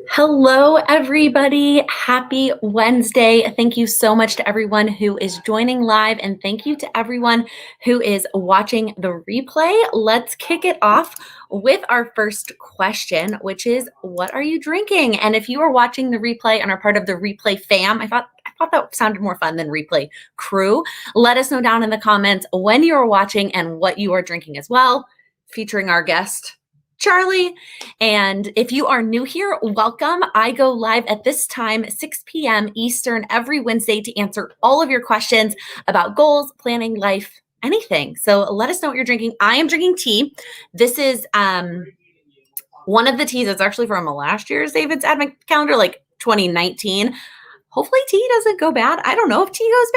Hello, everybody. Happy Wednesday. Thank you so much to everyone who is joining live, and thank you to everyone who is watching the replay. Let's kick it off with our first question, which is, what are you drinking? And if you are watching the replay and are part of the replay fam, I thought that sounded more fun than replay crew. Let us know down in the comments when you are watching and what you are drinking as well, featuring our guest, Charlie. And if you are new here, welcome. I go live at this time, 6 p.m. Eastern, every Wednesday to answer all of your questions about goals, planning, life, anything. So let us know what you're drinking. I am drinking tea. This is one of the teas. It's actually from last year's David's Advent Calendar, like 2019. Hopefully tea doesn't go bad. I don't know if tea goes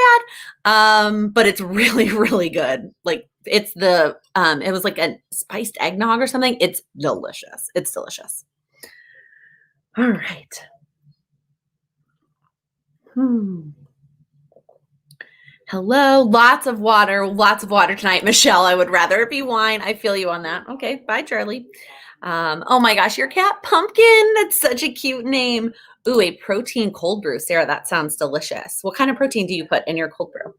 bad, but it's really, really good. Like it's the, it was like a spiced eggnog or something. It's delicious. It's delicious. All right. Hello. Lots of water tonight. Michelle, I would rather it be wine. I feel you on that. Okay. Bye, Charlie. Oh my gosh, your cat Pumpkin. That's such a cute name. Ooh, a protein cold brew. Sarah, that sounds delicious. What kind of protein do you put in your cold brew?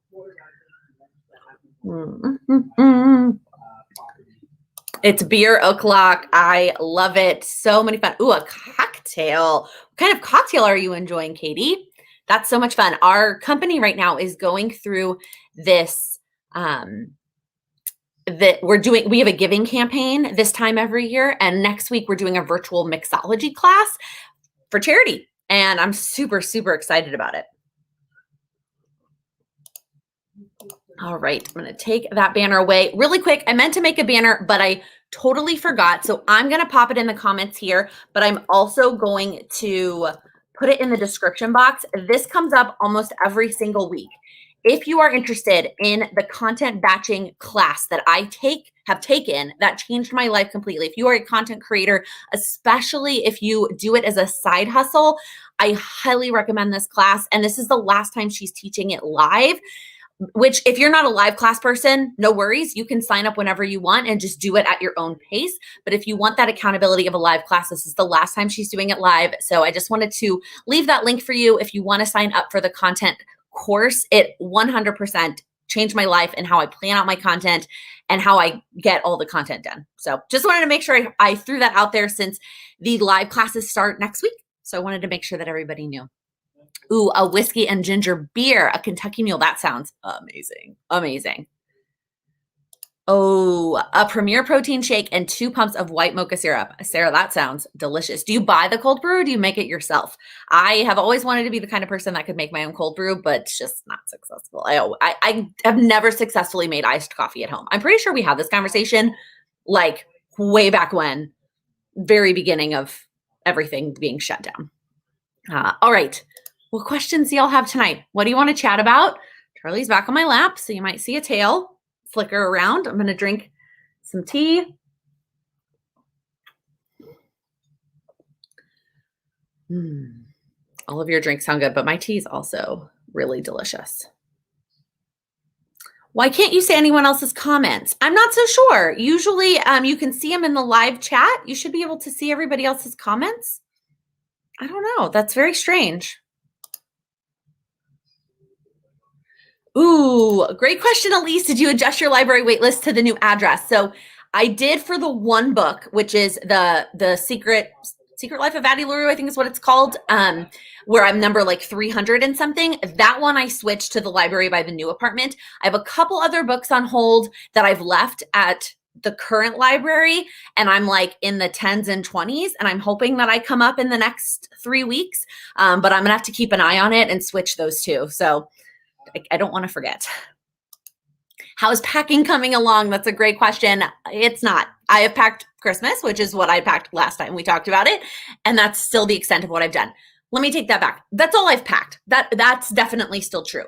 It's beer o'clock. I love it. So many fun. Ooh, a cocktail. What kind of cocktail are you enjoying, Katie? That's so much fun. Our company right now is going through this, we have a giving campaign this time every year. And next week we're doing a virtual mixology class for charity. And I'm super, super excited about it. All right, I'm going to take that banner away really quick. I meant to make a banner, but I totally forgot. So I'm going to pop it in the comments here, but I'm also going to put it in the description box. This comes up almost every single week. If you are interested in the content batching class that I have taken, that changed my life completely. If you are a content creator, especially if you do it as a side hustle, I highly recommend this class. And this is the last time she's teaching it live, which if you're not a live class person, no worries. You can sign up whenever you want and just do it at your own pace. But if you want that accountability of a live class, this is the last time she's doing it live. So I just wanted to leave that link for you. If you want to sign up for the content course, it 100% changed my life and how I plan out my content and how I get all the content done. So just wanted to make sure I threw that out there since the live classes start next week. So I wanted to make sure that everybody knew. Ooh, a whiskey and ginger beer, a Kentucky Mule. That sounds amazing. Amazing. Oh, a Premier protein shake and 2 pumps of white mocha syrup. Sarah, that sounds delicious. Do you buy the cold brew or do you make it yourself? I have always wanted to be the kind of person that could make my own cold brew, but it's just not successful. I have never successfully made iced coffee at home. I'm pretty sure we had this conversation like way back when, very beginning of everything being shut down. All right. What questions do y'all have tonight? What do you want to chat about? Charlie's back on my lap, so you might see a tail flicker around. I'm going to drink some tea. All of your drinks sound good, but my tea is also really delicious. Why can't you say anyone else's comments? I'm not so sure. Usually you can see them in the live chat. You should be able to see everybody else's comments. I don't know. That's very strange. Ooh, great question, Elise. Did you adjust your library waitlist to the new address? So I did for the one book, which is the Secret Life of Addie LaRue, I think is what it's called, where I'm number like 300 and something. That one I switched to the library by the new apartment. I have a couple other books on hold that I've left at the current library, and I'm like in the 10s and 20s, and I'm hoping that I come up in the next 3 weeks, but I'm gonna have to keep an eye on it and switch those two. So I don't want to forget. How is packing coming along? That's a great question. It's not. I have packed Christmas, which is what I packed last time we talked about it. And that's still the extent of what I've done. Let me take that back. That's all I've packed. That's definitely still true.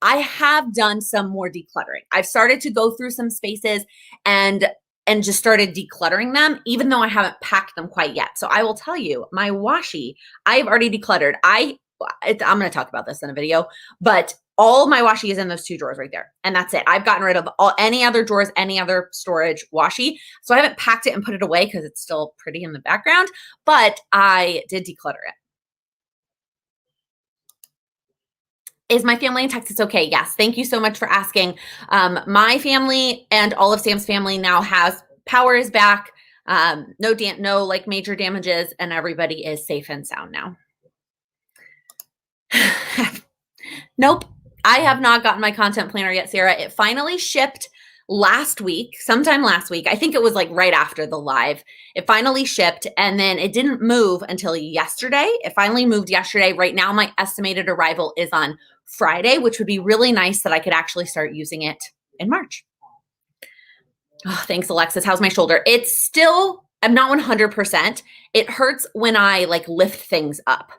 I have done some more decluttering. I've started to go through some spaces and just started decluttering them, even though I haven't packed them quite yet. So I will tell you, my washi, I've already decluttered. I'm going to talk about this in a video, but all my washi is in those 2 drawers right there. And that's it. I've gotten rid of any other drawers, any other storage washi. So I haven't packed it and put it away because it's still pretty in the background, but I did declutter it. Is my family in Texas okay? Yes. Thank you so much for asking. My family and all of Sam's family now has power is back. No like major damages, and everybody is safe and sound now. Nope. I have not gotten my content planner yet, Sarah. It finally shipped sometime last week. I think it was like right after the live. It finally shipped, and then it didn't move until yesterday. It finally moved yesterday. Right now, my estimated arrival is on Friday, which would be really nice that I could actually start using it in March. Oh, thanks, Alexis. How's my shoulder? It's still, I'm not 100%. It hurts when I like lift things up.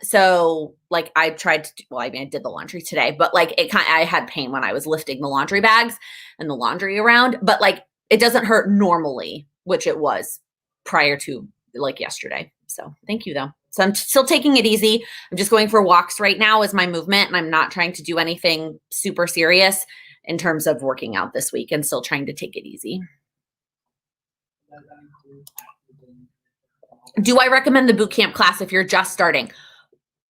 So like I tried to, I did the laundry today, but like I had pain when I was lifting the laundry bags and the laundry around, but like it doesn't hurt normally, which it was prior to like yesterday. So thank you though. So I'm still taking it easy. I'm just going for walks right now as my movement, and I'm not trying to do anything super serious in terms of working out this week, and still trying to take it easy. Do I recommend the bootcamp class if you're just starting?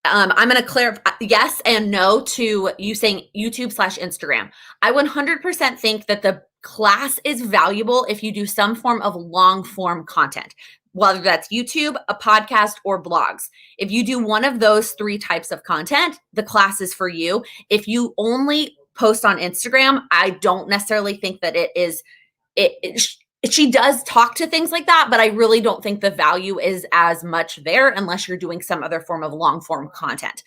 I'm going to clarify yes and no to you saying YouTube/Instagram. I 100% think that the class is valuable if you do some form of long form content, whether that's YouTube, a podcast, or blogs. If you do one of those 3 types of content, the class is for you. If you only post on Instagram, I don't necessarily think that she does talk to things like that, but I really don't think the value is as much there unless you're doing some other form of long form content.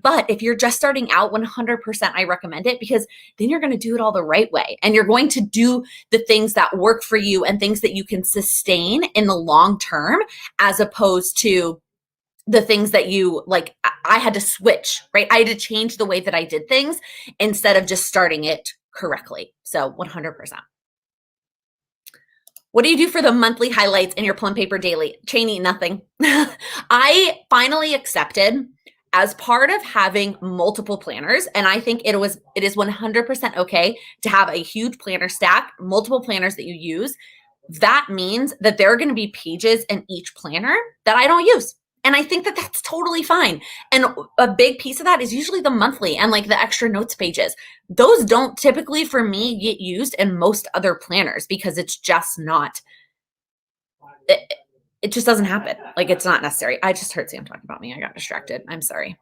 But if you're just starting out, 100% I recommend it, because then you're going to do it all the right way. And you're going to do the things that work for you and things that you can sustain in the long term, as opposed to the things that you like. I had to switch, right? I had to change the way that I did things instead of just starting it correctly. So 100%. What do you do for the monthly highlights in your plum paper daily? Chayney, nothing. I finally accepted, as part of having multiple planners, and I think it is 100% okay to have a huge planner stack, multiple planners that you use. That means that there are going to be pages in each planner that I don't use. And I think that that's totally fine. And a big piece of that is usually the monthly and like the extra notes pages. Those don't typically, for me, get used in most other planners because it's just not, it just doesn't happen. Like, it's not necessary. I just heard Sam talking about me. I got distracted. I'm sorry.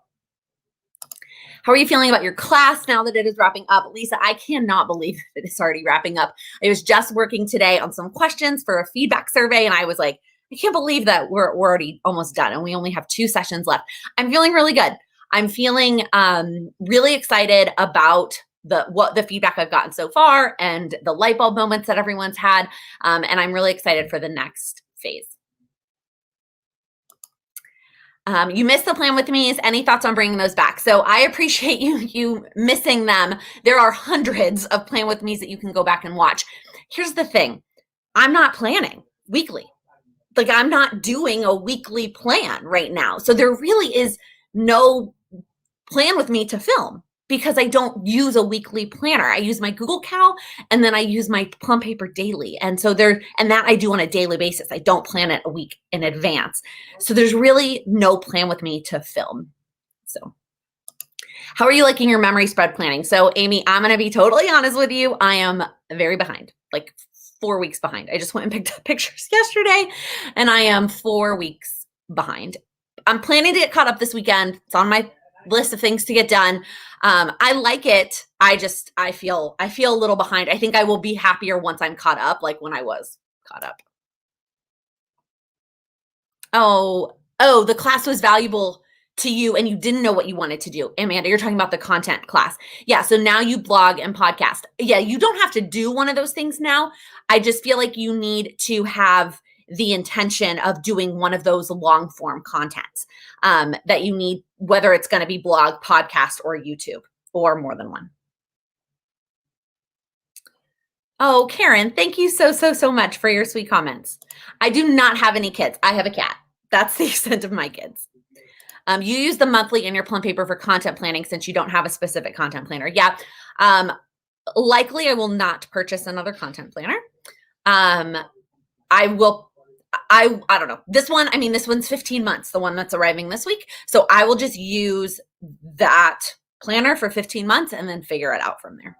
How are you feeling about your class now that it is wrapping up? Lisa, I cannot believe that it's already wrapping up. I was just working today on some questions for a feedback survey, and I was like, I can't believe that we're already almost done and we only have 2 sessions left. I'm feeling really good. I'm feeling really excited about the feedback I've gotten so far and the light bulb moments that everyone's had. And I'm really excited for the next phase. You missed the Plan With Me's. Any thoughts on bringing those back? So I appreciate you missing them. There are hundreds of Plan With Me's that you can go back and watch. Here's the thing. I'm not planning weekly. Like, I'm not doing a weekly plan right now. So there really is no Plan With Me to film because I don't use a weekly planner. I use my Google Cal, and then I use my plum paper daily. And so and that I do on a daily basis. I don't plan it a week in advance. So there's really no Plan With Me to film. So how are you liking your memory spread planning? So Amy, I'm going to be totally honest with you. I am very behind, like 4 weeks behind. I just went and picked up pictures yesterday, and I am 4 weeks behind. I'm planning to get caught up this weekend. It's on my list of things to get done. I like it. I feel a little behind. I think I will be happier once I'm caught up, like when I was caught up. Oh, the class was valuable to you and you didn't know what you wanted to do. Amanda, you're talking about the content class. Yeah. So now you blog and podcast. Yeah. You don't have to do one of those things now. I just feel like you need to have the intention of doing one of those long form contents that you need, whether it's going to be blog, podcast, or YouTube, or more than one. Oh, Karen, thank you so much for your sweet comments. I do not have any kids. I have a cat. That's the extent of my kids. You use the monthly in your plum paper for content planning since you don't have a specific content planner. Yeah. Likely I will not purchase another content planner. I will, I don't know. This one, I mean, this one's 15 months, the one that's arriving this week. So I will just use that planner for 15 months and then figure it out from there.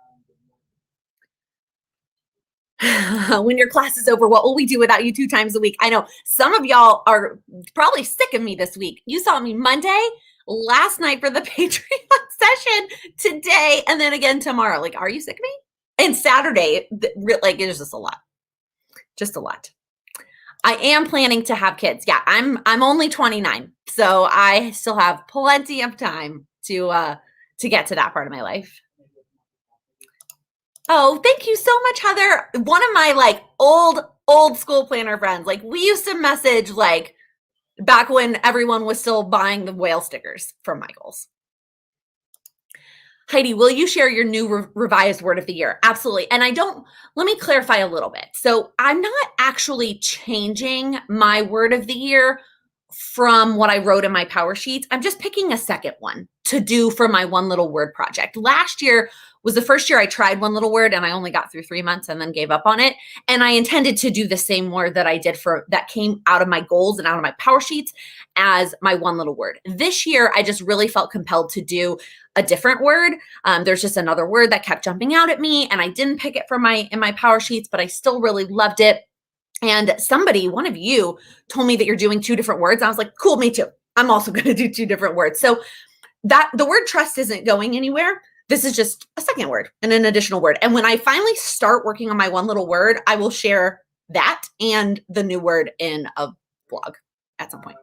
When your class is over, what will we do without you 2 times a week? I know some of y'all are probably sick of me this week. You saw me Monday, last night for the Patreon session, today, and then again tomorrow. Like, are you sick of me? And Saturday, like, it's just a lot. Just a lot. I am planning to have kids. Yeah, I'm only 29, so I still have plenty of time to get to that part of my life. Oh, thank you so much, Heather. One of my like old school planner friends. Like we used to message like back when everyone was still buying the whale stickers from Michael's. Heidi, will you share your new revised word of the year? Absolutely. And let me clarify a little bit. So I'm not actually changing my word of the year from what I wrote in my power sheets. I'm just picking a second one to do for my one little word project. Last year was the first year I tried one little word and I only got through 3 months and then gave up on it. And I intended to do the same word that I did that came out of my goals and out of my power sheets as my one little word. This year, I just really felt compelled to do a different word. There's just another word that kept jumping out at me and I didn't pick it in my power sheets, but I still really loved it. And one of you told me that you're doing 2 different words. I was like, cool, me too. I'm also going to do 2 different words. So that the word trust isn't going anywhere. This is just a second word and an additional word. And when I finally start working on my one little word, I will share that and the new word in a vlog at some point.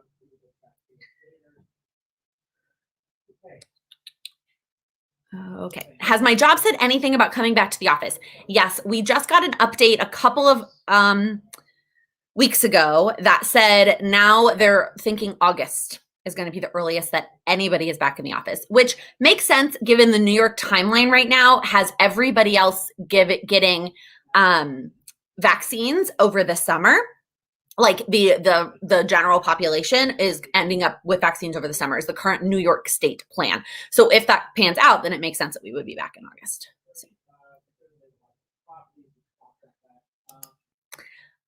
Okay. Has my job said anything about coming back to the office? Yes, we just got an update a couple of weeks ago that said now they're thinking August is going to be the earliest that anybody is back in the office, which makes sense given the New York timeline right now has everybody else getting vaccines over the summer. Like the general population is ending up with vaccines over the summer is the current New York state plan. So if that pans out, then it makes sense that we would be back in August. So.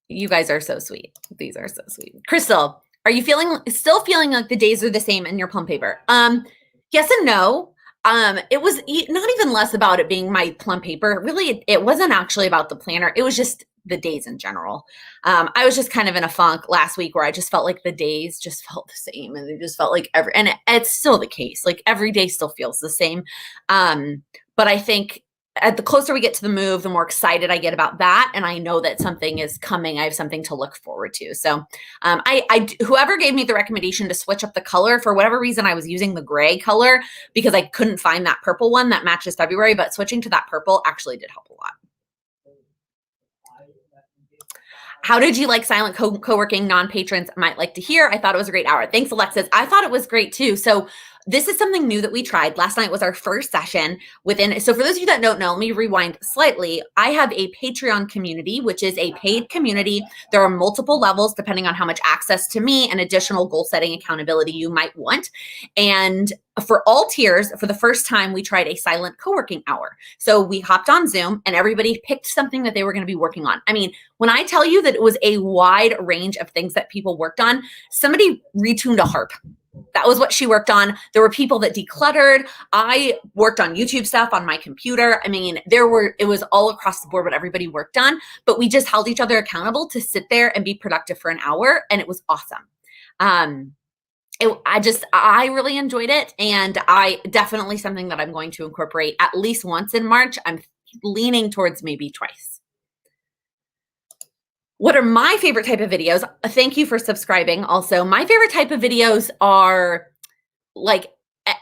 You guys are so sweet. These are so sweet. Crystal, are you still feeling like the days are the same in your plum paper? Yes and no. It was not even less about it being my plum paper. Really, it wasn't actually about the planner. It was just the days in general. I was just kind of in a funk last week where I just felt like the days just felt the same and it just felt like it's still the case. Like every day still feels the same. But I think the closer we get to the move, the more excited I get about that. And I know that something is coming. I have something to look forward to. So whoever gave me the recommendation to switch up the color, for whatever reason, I was using the gray color because I couldn't find that purple one that matches February, but switching to that purple actually did help a lot. How did you like silent co-working? Non-patrons might like to hear. I thought it was a great hour. Thanks, Alexis. I thought it was great too. So this is something new that we tried. Last night was our first session so for those of you that don't know, let me rewind slightly. I have a Patreon community, which is a paid community. There are multiple levels depending on how much access to me and additional goal setting accountability you might want. And for all tiers, for the first time, we tried a silent co-working hour. So we hopped on Zoom and everybody picked something that they were going to be working on. I mean, when I tell you that it was a wide range of things that people worked on, somebody retuned a harp. That was what she worked on. There were people that decluttered. I worked on YouTube stuff on my computer. I mean, it was all across the board what everybody worked on, but we just held each other accountable to sit there and be productive for an hour. And it was awesome. I really enjoyed it. And definitely something that I'm going to incorporate at least once in March. I'm leaning towards maybe twice. What are my favorite type of videos? Thank you for subscribing. Also, my favorite type of videos are like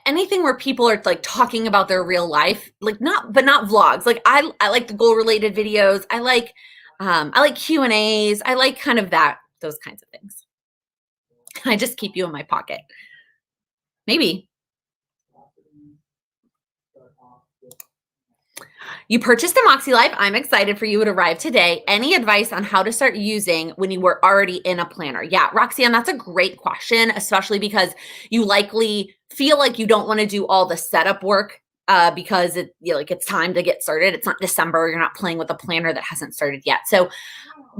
anything where people are like talking about their real life, but not vlogs. Like I like the goal related videos. I like Q&As. I like kind of those kinds of things. I just keep you in my pocket. Maybe. You purchased a Maskelife. I'm excited for you to arrive today. Any advice on how to start using when you were already in a planner? Yeah, Roxanne, that's a great question, especially because you likely feel like you don't want to do all the setup work because it's time to get started. It's not December. You're not playing with a planner that hasn't started yet. So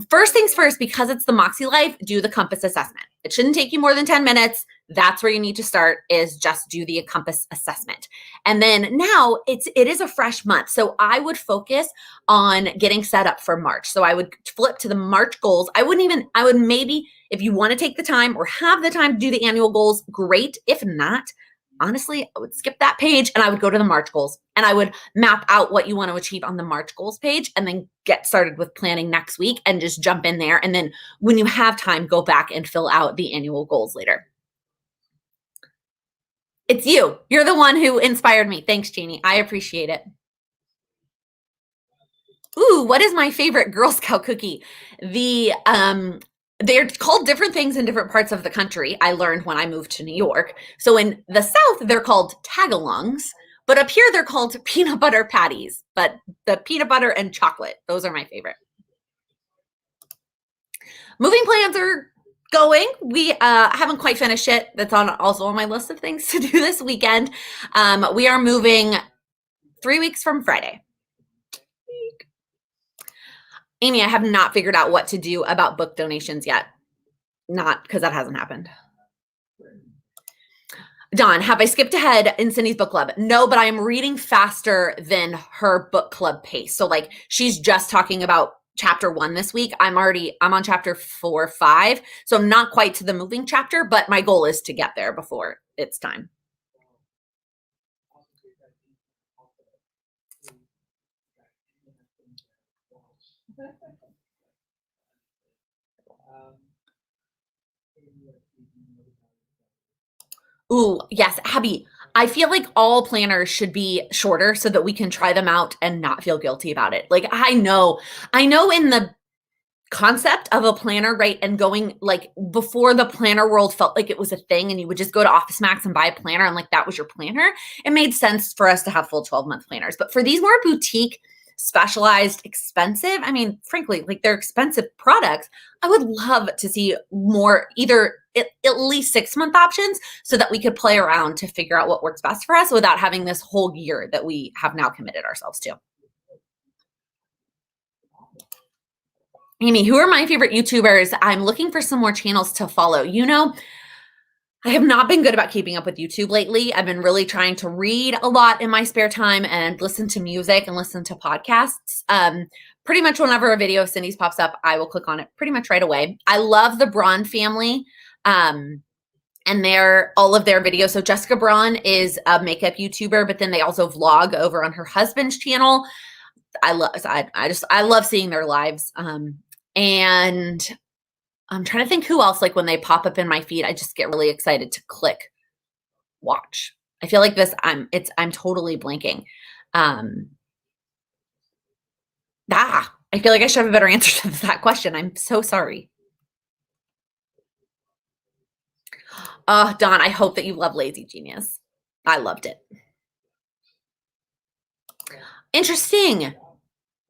first things first, because it's the Maskelife, do the compass assessment. It shouldn't take you more than 10 minutes. That's where you need to start, is just do the compass assessment. And then now it is a fresh month. So I would focus on getting set up for March. So I would flip to the March goals. I would maybe, if you want to take the time or have the time to do the annual goals, great. If not, honestly, I would skip that page and I would go to the March goals and I would map out what you want to achieve on the March goals page and then get started with planning next week and just jump in there. And then when you have time, go back and fill out the annual goals later. It's you. You're the one who inspired me. Thanks, Chayney. I appreciate it. Ooh, what is my favorite Girl Scout cookie? They're called different things in different parts of the country. I learned when I moved to New York. So in the South, they're called tagalongs, but up here they're called peanut butter patties. But the peanut butter and chocolate, those are my favorite. Moving plans are going. We haven't quite finished it. That's also on my list of things to do this weekend. We are moving 3 weeks from Friday. Amy, I have not figured out what to do about book donations yet. Not because that hasn't happened. Dawn, have I skipped ahead in Cindy's book club? No, but I am reading faster than her book club pace. So like she's just talking about chapter 1 this week. I'm on chapter 4, 5. So I'm not quite to the moving chapter, but my goal is to get there before it's time. Ooh, yes, Abby. I feel like all planners should be shorter so that we can try them out and not feel guilty about it. Like I know in the concept of a planner, right? And going like before the planner world felt like it was a thing and you would just go to Office Max and buy a planner and like that was your planner. It made sense for us to have full 12-month planners. But for these more boutique, specialized, expensive, I mean, frankly, like they're expensive products, I would love to see more either at least 6-month options so that we could play around to figure out what works best for us without having this whole year that we have now committed ourselves to. Amy, who are my favorite YouTubers? I'm looking for some more channels to follow. You know, I have not been good about keeping up with YouTube lately. I've been really trying to read a lot in my spare time and listen to music and listen to podcasts. Pretty much whenever a video of Cindy's pops up, I will click on it pretty much right away. I love the Braun family and all of their videos. So Jessica Braun is a makeup YouTuber, but then they also vlog over on her husband's channel. I love seeing their lives. And I'm trying to think who else, like when they pop up in my feed, I just get really excited to click watch. I feel like I'm totally blanking. I feel like I should have a better answer to that question. I'm so sorry. Dawn, I hope that you love Lazy Genius. I loved it. Interesting.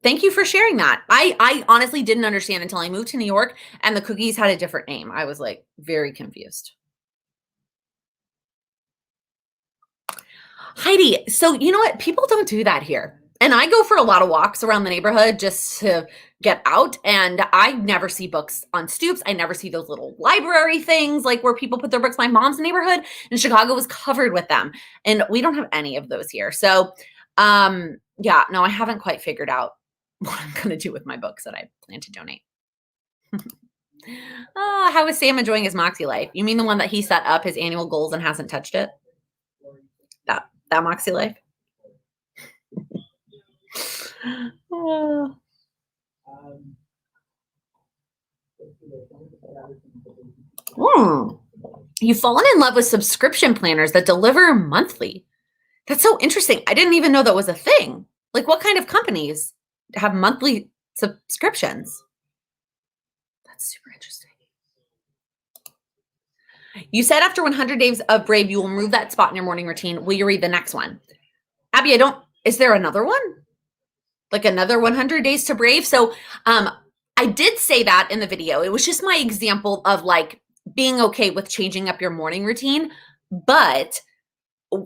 Thank you for sharing that. I honestly didn't understand until I moved to New York and the cookies had a different name. I was like very confused. Heidi, so you know what? People don't do that here. And I go for a lot of walks around the neighborhood just to get out. And I never see books on stoops. I never see those little library things like where people put their books. My mom's neighborhood in Chicago was covered with them. And we don't have any of those here. So yeah, no, I haven't quite figured out what I'm going to do with my books that I plan to donate. How is Sam enjoying his Maskelife? You mean the one that he set up his annual goals and hasn't touched it? That Maskelife? You've fallen in love with subscription planners that deliver monthly. That's so interesting. I didn't even know that was a thing. Like what kind of companies have monthly subscriptions? That's super interesting. You said after 100 days of Brave, you will remove that spot in your morning routine. Will you read the next one? Abby, is there another one? like another 100 days to brave. So I did say that in the video. It was just my example of like being okay with changing up your morning routine. But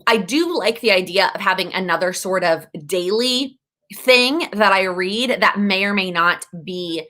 I do like the idea of having another sort of daily thing that I read that may or may not be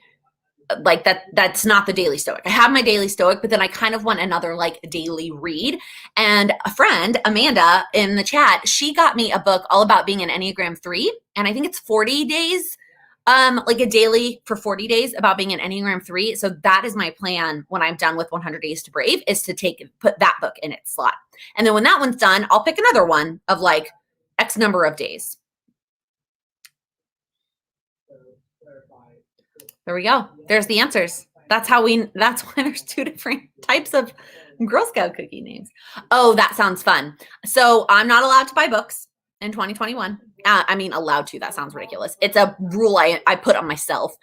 like that's not the daily stoic. I have my daily stoic, but then I kind of want another like daily read. And a friend, Amanda, in the chat, she got me a book all about being an Enneagram 3. And I think it's 40 days, like a daily for 40 days about being an Enneagram 3. So that is my plan when I'm done with 100 Days to Brave, is to put that book in its slot. And then when that one's done, I'll pick another one of like X number of days. There we go. There's the answers. That's why there's 2 different types of Girl Scout cookie names. Oh, that sounds fun. So I'm not allowed to buy books in 2021. I mean, allowed to, that sounds ridiculous. It's a rule I put on myself.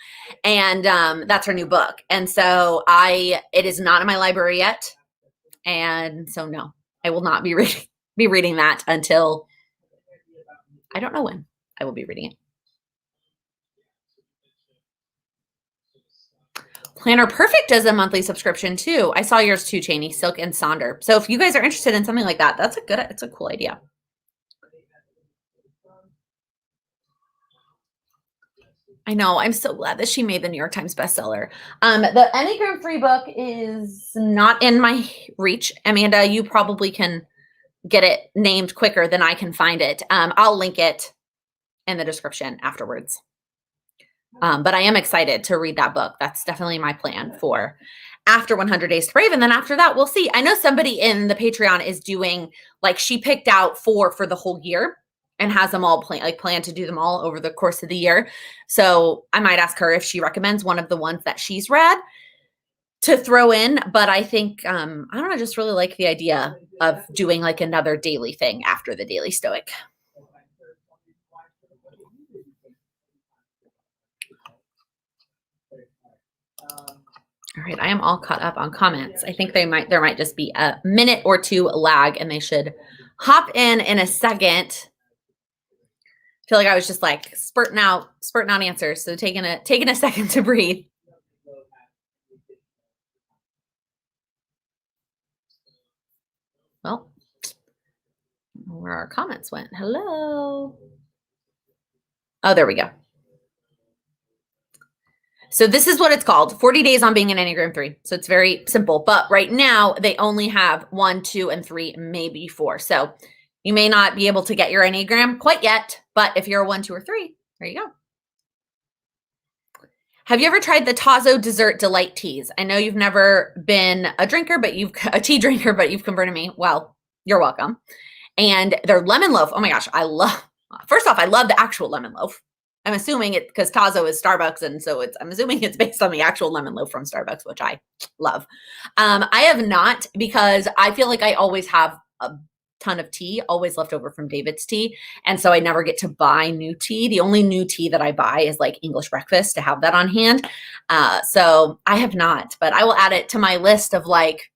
And that's her new book. And so it is not in my library yet. And so no, I will not be reading that until, I don't know when I will be reading it. Planner Perfect does a monthly subscription too. I saw yours too, Chayney, Silk and Sonder. So if you guys are interested in something like that, it's a cool idea. I know. I'm so glad that she made the New York Times bestseller. The Enneagram 3 book is not in my reach. Amanda, you probably can get it named quicker than I can find it. I'll link it in the description afterwards. But I am excited to read that book. That's definitely my plan for after 100 Days to Brave. And then after that, we'll see. I know somebody in the Patreon is doing, like, she picked out 4 for the whole year and has them all plan to do them all over the course of the year. So I might ask her if she recommends one of the ones that she's read to throw in. But I think, I don't know, I just really like the idea of doing like another daily thing after the Daily Stoic. All right, I am all caught up on comments. I think there might just be a minute or 2 lag, and they should hop in a second. I feel like I was just like spurting out answers, so taking a second to breathe. Well, where our comments went. Hello. Oh, there we go. So this is what it's called, 40 Days on Being an Enneagram 3. So it's very simple, but right now they only have 1, 2, and 3, maybe 4. So you may not be able to get your Enneagram quite yet, but if you're a 1, 2, or 3, there you go. Have you ever tried the Tazo Dessert Delight Teas? I know you've never been a tea drinker, but you've converted me. Well, you're welcome. And they're lemon loaf. Oh my gosh, first off, I love the actual lemon loaf. I'm assuming it because Tazo is Starbucks, and so I'm assuming it's based on the actual lemon loaf from Starbucks, which I love. I have not, because I feel like I always have a ton of tea, always left over from David's tea, and so I never get to buy new tea. The only new tea that I buy is like English breakfast to have that on hand. So I have not, but I will add it to my list of like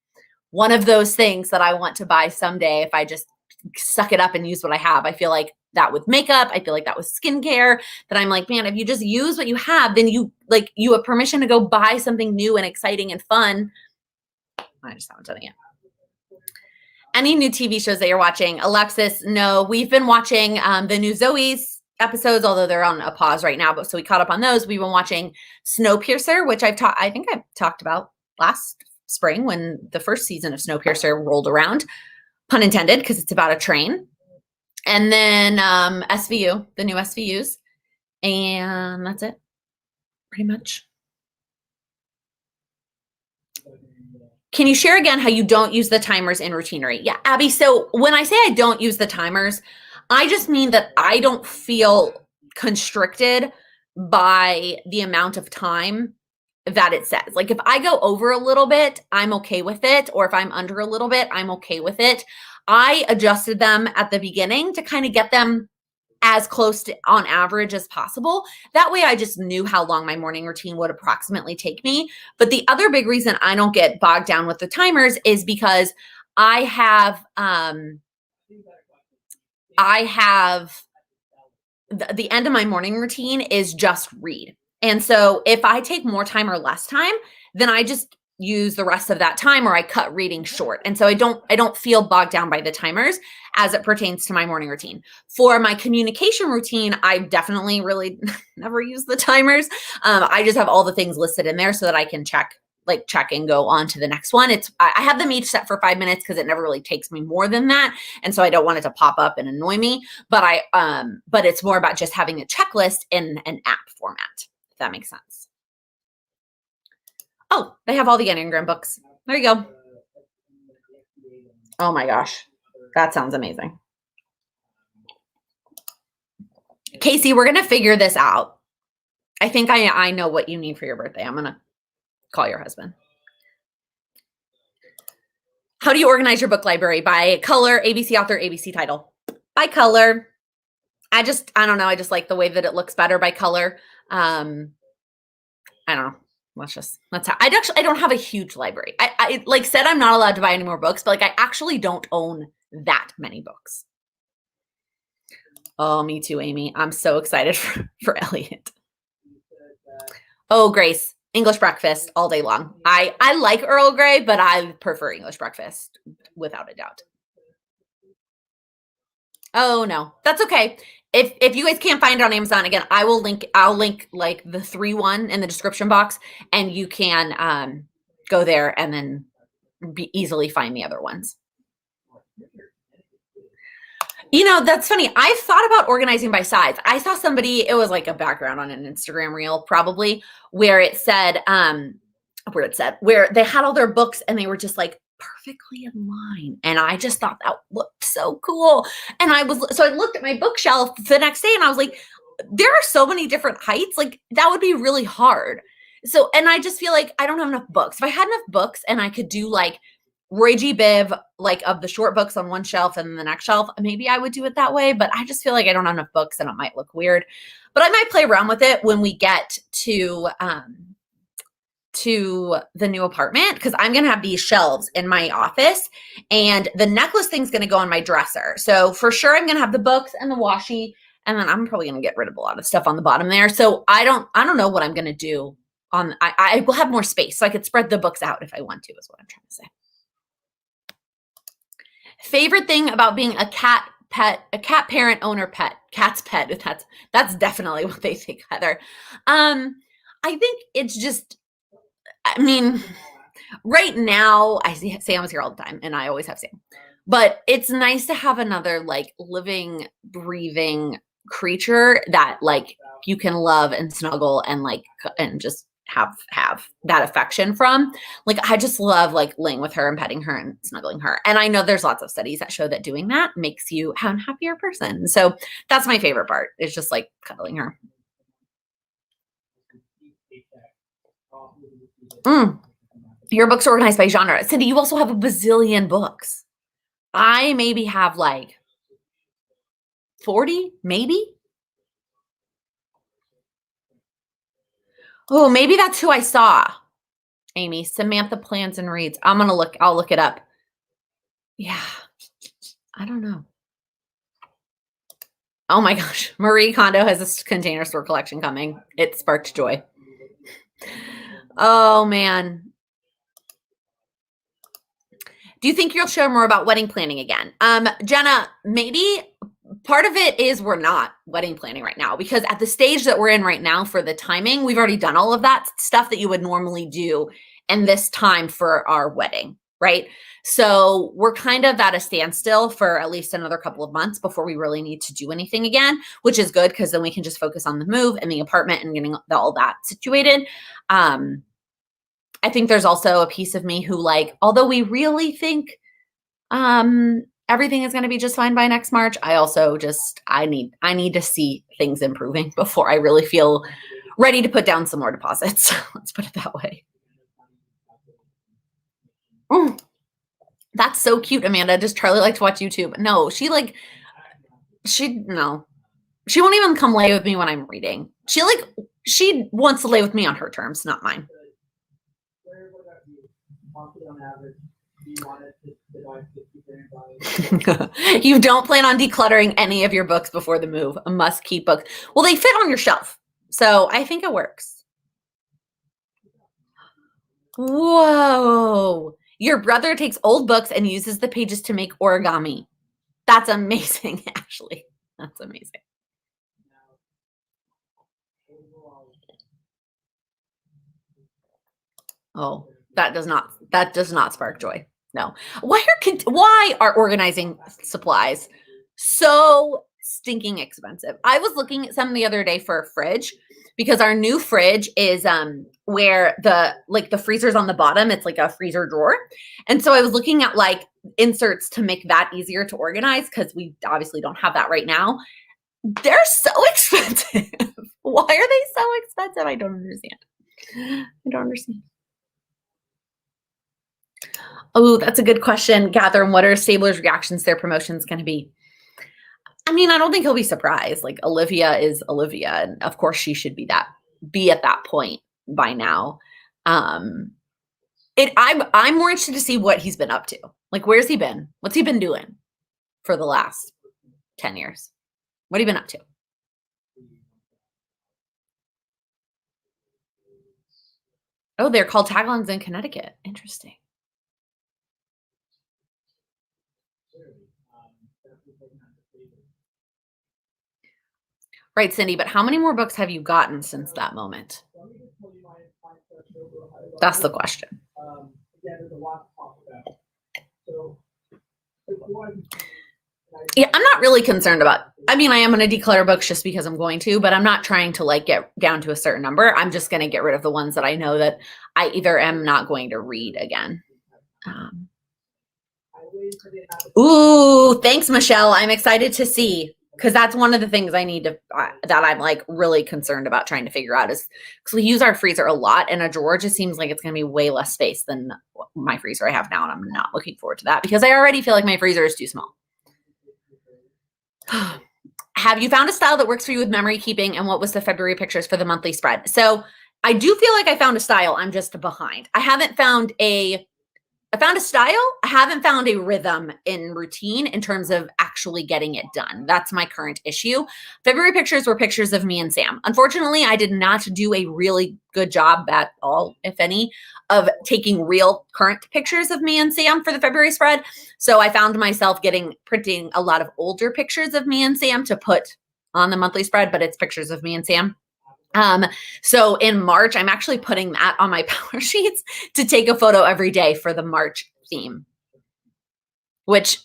one of those things that I want to buy someday if I just suck it up and use what I have. I feel like that with makeup, I feel like that with skincare, that I'm like, man, if you just use what you have, then you have permission to go buy something new and exciting and fun. I just haven't done it yet. Any new TV shows that you're watching? Alexis, no, we've been watching the new Zoe's episodes, although they're on a pause right now, but so we caught up on those. We've been watching Snowpiercer, which I think I've talked about last spring when the first season of Snowpiercer rolled around, pun intended, because it's about a train. And then SVU, the new SVUs. And that's it, pretty much. Can you share again how you don't use the timers in Routinery? Yeah, Abby, so when I say I don't use the timers, I just mean that I don't feel constricted by the amount of time that it says. Like if I go over a little bit, I'm okay with it. Or if I'm under a little bit, I'm okay with it. I adjusted them at the beginning to kind of get them as close to on average as possible. That way I just knew how long my morning routine would approximately take me. But the other big reason I don't get bogged down with the timers is because I have the end of my morning routine is just read. And so if I take more time or less time, then I just use the rest of that time, or I cut reading short. And so I don't feel bogged down by the timers as it pertains to my morning routine. For my communication routine, I definitely really never use the timers. I just have all the things listed in there so that I can check and go on to the next one. I have them each set for 5 minutes because it never really takes me more than that. And so I don't want it to pop up and annoy me, but but it's more about just having a checklist in an app format, if that makes sense. Oh, they have all the Enneagram books. There you go. Oh my gosh. That sounds amazing. Kasey, we're going to figure this out. I think I know what you need for your birthday. I'm going to call your husband. How do you organize your book library? By color, ABC author, ABC title. By color. I don't know. I just like the way that it looks better by color. I don't know. That's how I don't have a huge library. I like said, I'm not allowed to buy any more books, but like I actually don't own that many books. Oh, me too, Amy. I'm so excited for Elliot. Oh, Grace. English breakfast all day long. I like Earl Grey, but I prefer English breakfast without a doubt. Oh no, that's okay. If you guys can't find it on Amazon, again, I'll link like the 3-1 in the description box, and you can go there and then easily find the other ones. You know, that's funny. I've thought about organizing by size. I saw somebody, it was like a background on an Instagram reel, probably, where it said, where they had all their books and they were just like perfectly in line. And I just thought that looked so cool. And so I looked at my bookshelf the next day and I was like, there are so many different heights. Like that would be really hard. So, and I just feel like I don't have enough books. If I had enough books and I could do like Roy G. Biv, like of the short books on one shelf and then the next shelf, maybe I would do it that way, but I just feel like I don't have enough books and it might look weird. But I might play around with it when we get to the new apartment, because I'm going to have these shelves in my office and the necklace thing's going to go on my dresser. So for sure, I'm going to have the books and the washi, and then I'm probably going to get rid of a lot of stuff on the bottom there. So I don't know what I'm going to do I will have more space so I could spread the books out if I want to, is what I'm trying to say. Favorite thing about being a cat parent, owner, pet, cat's pet. That's definitely what they think, Heather. I think it's just, I mean, right now I see Sam is here all the time and I always have Sam, but it's nice to have another like living, breathing creature that like you can love and snuggle and like, and just have that affection from. Like, I just love like laying with her and petting her and snuggling her. And I know there's lots of studies that show that doing that makes you a happier person. So that's my favorite part. It's just like cuddling her. Your books are organized by genre. Cindy, you also have a bazillion books. I maybe have like 40, maybe. Oh, maybe that's who I saw. Amy, Samantha plans and reads. I'll look it up. Yeah. I don't know. Oh my gosh. Marie Kondo has a Container Store collection coming. It sparked joy. Oh man. Do you think you'll share more about wedding planning again? Jenna, maybe part of it is we're not wedding planning right now, because at the stage that we're in right now for the timing, we've already done all of that stuff that you would normally do in this time for our wedding, right? So we're kind of at a standstill for at least another couple of months before we really need to do anything again, which is good because then we can just focus on the move and the apartment and getting all that situated. I think there's also a piece of me who, like, although we really think everything is going to be just fine by next March, I also just, I need to see things improving before I really feel ready to put down some more deposits. Let's put it that way. That's so cute, Amanda. Does Charlie like to watch YouTube? No, she won't even come lay with me when I'm reading. She wants to lay with me on her terms, not mine. You don't plan on decluttering any of your books before the move. A must keep book. Well, they fit on your shelf. So I think it works. Whoa. Your brother takes old books and uses the pages to make origami. That's amazing, Ashley. That's amazing. Oh, that does not spark joy. No. Why are organizing supplies so stinking expensive? I was looking at some the other day for a fridge because our new fridge is where the freezer's on the bottom. It's like a freezer drawer. And so I was looking at like inserts to make that easier to organize because we obviously don't have that right now. They're so expensive. Why are they so expensive? I don't understand. Oh, that's a good question, Catherine. What are Stabler's reactions to their promotions going to be? I mean, I don't think he'll be surprised. Like Olivia is Olivia, and of course she should be at that point by now. I'm more interested to see what he's been up to. Like, where's he been? What's he been doing for the last 10 years? What have you been up to? Oh, they're called tagalongs in Connecticut. Interesting. Right, Cindy, but how many more books have you gotten since that moment? That's the question. Yeah, I'm not really concerned about, I mean, I am going to declutter books just because I'm going to, but I'm not trying to like get down to a certain number. I'm just going to get rid of the ones that I know that I either am not going to read again. Ooh, thanks, Michelle. I'm excited to see, because that's one of the things I need to, that I'm like really concerned about trying to figure out is because we use our freezer a lot and a drawer just seems like it's going to be way less space than my freezer I have now. And I'm not looking forward to that because I already feel like my freezer is too small. Have you found a style that works for you with memory keeping? And what was the February pictures for the monthly spread? So I do feel like I found a style. I'm just behind. I found a style. I haven't found a rhythm in routine in terms of actually getting it done. That's my current issue. February pictures were pictures of me and Sam. Unfortunately, I did not do a really good job at all, if any, of taking real current pictures of me and Sam for the February spread. So I found myself printing a lot of older pictures of me and Sam to put on the monthly spread, but it's pictures of me and Sam. So in March, I'm actually putting that on my power sheets to take a photo every day for the March theme, which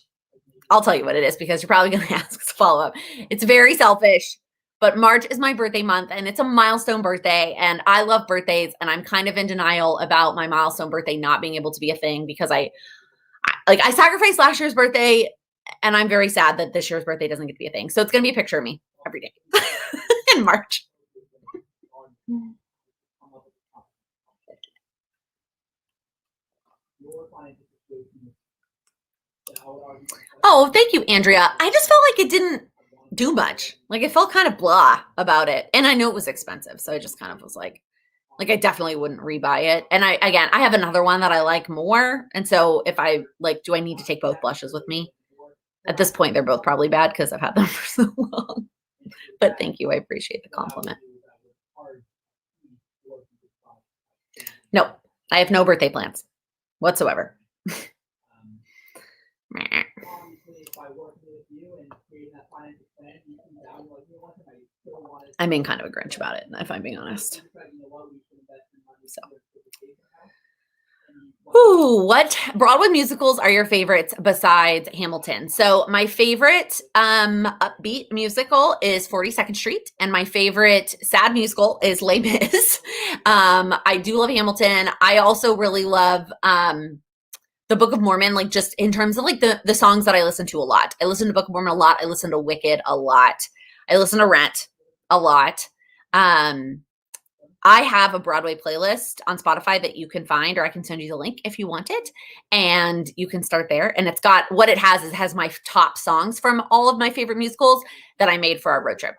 I'll tell you what it is because you're probably going to ask as a follow-up. It's very selfish, but March is my birthday month and it's a milestone birthday and I love birthdays and I'm kind of in denial about my milestone birthday not being able to be a thing because I sacrificed last year's birthday and I'm very sad that this year's birthday doesn't get to be a thing. So it's going to be a picture of me every day in March. Oh, thank you, Andrea. I just felt like it didn't do much. Like it felt kind of blah about it. And I know it was expensive. So I just kind of was like I definitely wouldn't rebuy it. And I have another one that I like more. And so if I do I need to take both blushes with me? At this point, they're both probably bad because I've had them for so long. But thank you. I appreciate the compliment. No, I have no birthday plans whatsoever. I'm being kind of a Grinch about it, if I'm being honest. So. Ooh, what Broadway musicals are your favorites besides Hamilton? So my favorite upbeat musical is 42nd Street, and my favorite sad musical is Les Mis. I do love Hamilton. I also really love the Book of Mormon, like just in terms of like the songs that I listen to a lot. I listen to Book of Mormon a lot. I listen to Wicked a lot. I listen to Rent a lot. I have a Broadway playlist on Spotify that you can find, or I can send you the link if you want it. And you can start there. And it's got what it has my top songs from all of my favorite musicals that I made for our road trip.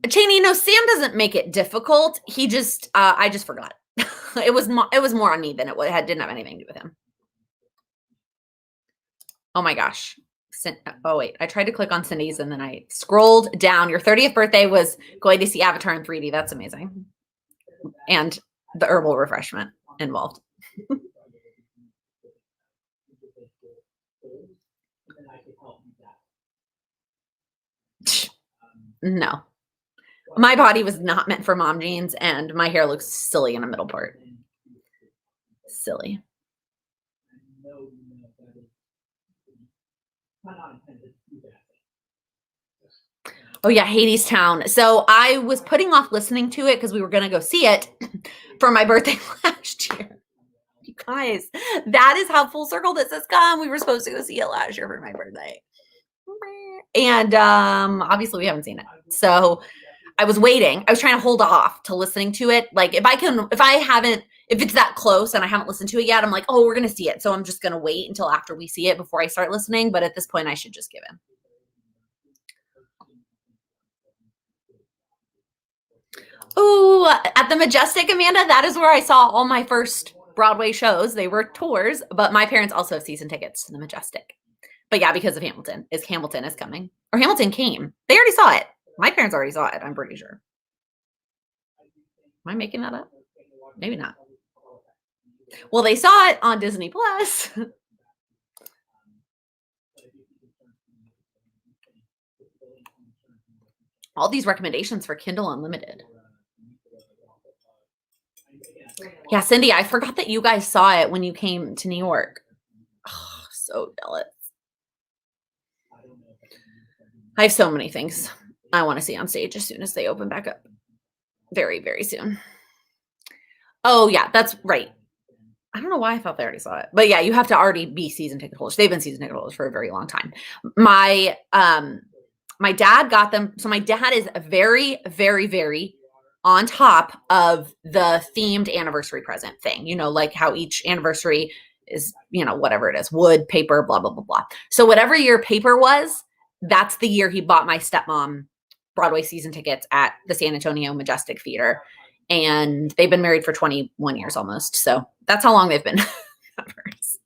Chayney, no, Sam doesn't make it difficult. He just, I just forgot. It was more on me than didn't have anything to do with him. Oh my gosh. Oh wait, I tried to click on Cindy's and then I scrolled down. Your 30th birthday was going to see Avatar in 3D. That's amazing. And the herbal refreshment involved. No. My body was not meant for mom jeans, and my hair looks silly in the middle part. Silly. Oh yeah, Hadestown. So I was putting off listening to it because we were going to go see it for my birthday last year. You guys, that is how full circle this has come. We were supposed to go see it last year for my birthday. And obviously we haven't seen it. So I was waiting. I was trying to hold off to listening to it. Like if it's that close and I haven't listened to it yet, I'm like, oh, we're going to see it. So I'm just going to wait until after we see it before I start listening. But at this point, I should just give in. Oh, at the Majestic, Amanda, that is where I saw all my first Broadway shows. They were tours, but my parents also have season tickets to the Majestic. But yeah, because of Hamilton is coming. Or Hamilton came. They already saw it. My parents already saw it, I'm pretty sure. Am I making that up? Maybe not. Well, they saw it on Disney Plus. All these recommendations for Kindle Unlimited. Yeah, Cindy, I forgot that you guys saw it when you came to New York. Oh, so jealous. I have so many things I want to see on stage as soon as they open back up. Very, very soon. Oh, yeah, that's right. I don't know why I thought they already saw it. But yeah, you have to already be season ticket holders. They've been season ticket holders for a very long time. My dad got them. So my dad is very, very, very on top of the themed anniversary present thing. You know, like how each anniversary is, you know, whatever it is, wood, paper, blah, blah, blah, blah. So whatever year paper was, that's the year he bought my stepmom Broadway season tickets at the San Antonio Majestic Theater. And they've been married for 21 years almost. So that's how long they've been members.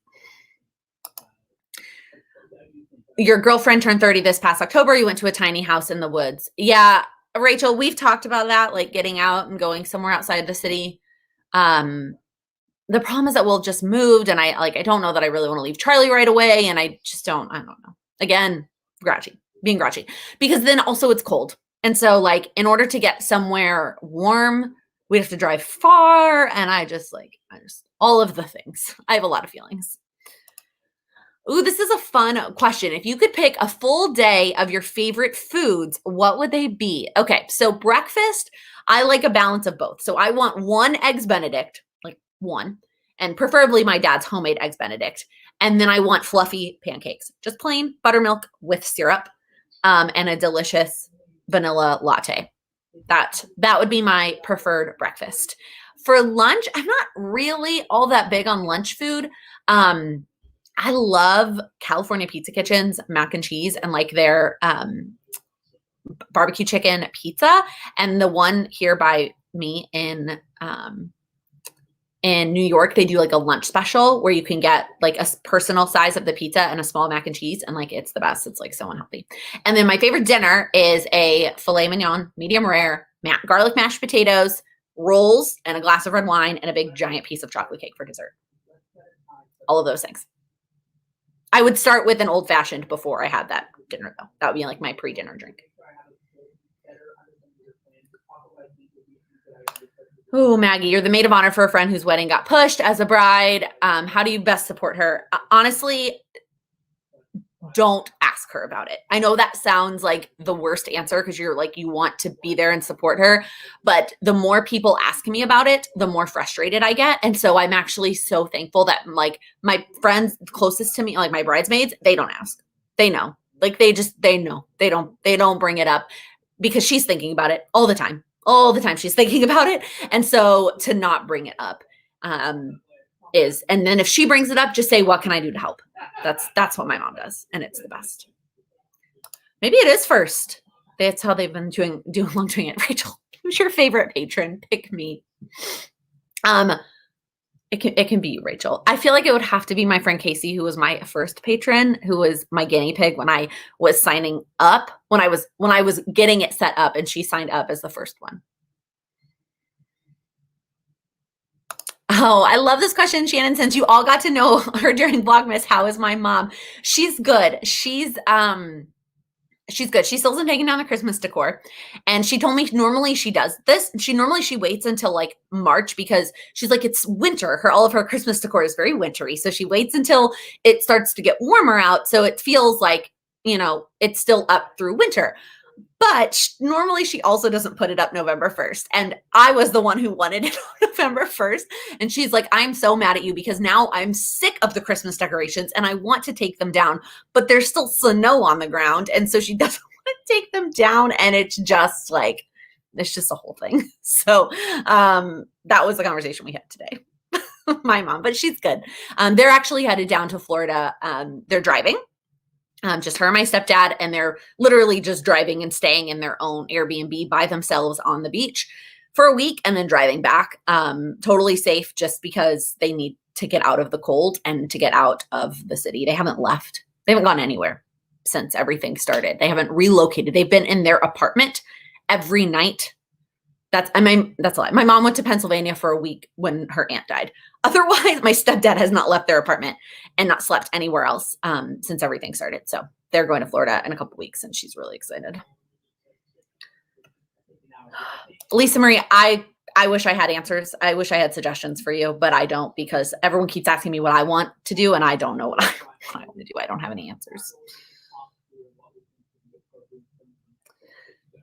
Your girlfriend turned 30 this past October. You went to a tiny house in the woods. Yeah, Rachel, we've talked about that, like getting out and going somewhere outside the city. The problem is that we'll just moved and I don't know that I really want to leave Charlie right away. And I don't know. Again, being grouchy, because then also it's cold. And so like, in order to get somewhere warm, we'd have to drive far. And I just all of the things. I have a lot of feelings. Ooh, this is a fun question. If you could pick a full day of your favorite foods, what would they be? Okay, so breakfast, I like a balance of both. So I want one Eggs Benedict, like one, and preferably my dad's homemade Eggs Benedict. And then I want fluffy pancakes, just plain buttermilk with syrup, and a delicious vanilla latte. That would be my preferred breakfast. For lunch, I'm not really all that big on lunch food. I love California Pizza Kitchen's mac and cheese and like their barbecue chicken pizza. And the one here by me in New York, they do like a lunch special where you can get like a personal size of the pizza and a small mac and cheese. And like, it's the best. It's like so unhealthy. And then my favorite dinner is a filet mignon, medium rare, garlic mashed potatoes, rolls, and a glass of red wine, and a big giant piece of chocolate cake for dessert. All of those things. I would start with an old fashioned before I had that dinner though. That would be like my pre-dinner drink. Oh, Maggie, you're the maid of honor for a friend whose wedding got pushed as a bride. How do you best support her? Honestly, don't ask her about it. I know that sounds like the worst answer because you're like, you want to be there and support her. But the more people ask me about it, the more frustrated I get. And so I'm actually so thankful that like my friends closest to me, like my bridesmaids, they don't ask. They know. Like they know. They don't bring it up because she's thinking about it all the time. All the time she's thinking about it. And so to not bring it up, and then if she brings it up, just say, what can I do to help? That's what my mom does. And it's the best. Maybe it is first. That's how they've been doing it. Rachel, who's your favorite patron? Pick me. It can be you, Rachel. I feel like it would have to be my friend Kasey, who was my first patron, who was my guinea pig when I was signing up, when I was getting it set up, and she signed up as the first one. Oh, I love this question, Shannon. Since you all got to know her during Vlogmas, how is my mom? She's good. She's good. She still isn't taking down the Christmas decor. And she told me normally she does this. She waits until like March because she's like, it's winter. All of her Christmas decor is very wintry. So she waits until it starts to get warmer out. So it feels like, it's still up through winter. But normally she also doesn't put it up November 1st. And I was the one who wanted it on November 1st. And she's like, I'm so mad at you because now I'm sick of the Christmas decorations and I want to take them down, but there's still snow on the ground. And so she doesn't want to take them down. And it's just a whole thing. So that was the conversation we had today. My mom, but she's good. They're actually headed down to Florida. They're driving. Just her and my stepdad, and they're literally just driving and staying in their own Airbnb by themselves on the beach for a week and then driving back. Totally safe, just because they need to get out of the cold and to get out of the city. They haven't left. They haven't gone anywhere since everything started. They haven't relocated. They've been in their apartment every night. That's a lie. My mom went to Pennsylvania for a week when her aunt died. Otherwise, my stepdad has not left their apartment and not slept anywhere else since everything started. So they're going to Florida in a couple weeks, and she's really excited. Lisa Marie, I wish I had answers. I wish I had suggestions for you, but I don't, because everyone keeps asking me what I want to do, and I don't know what I want to do. I don't have any answers.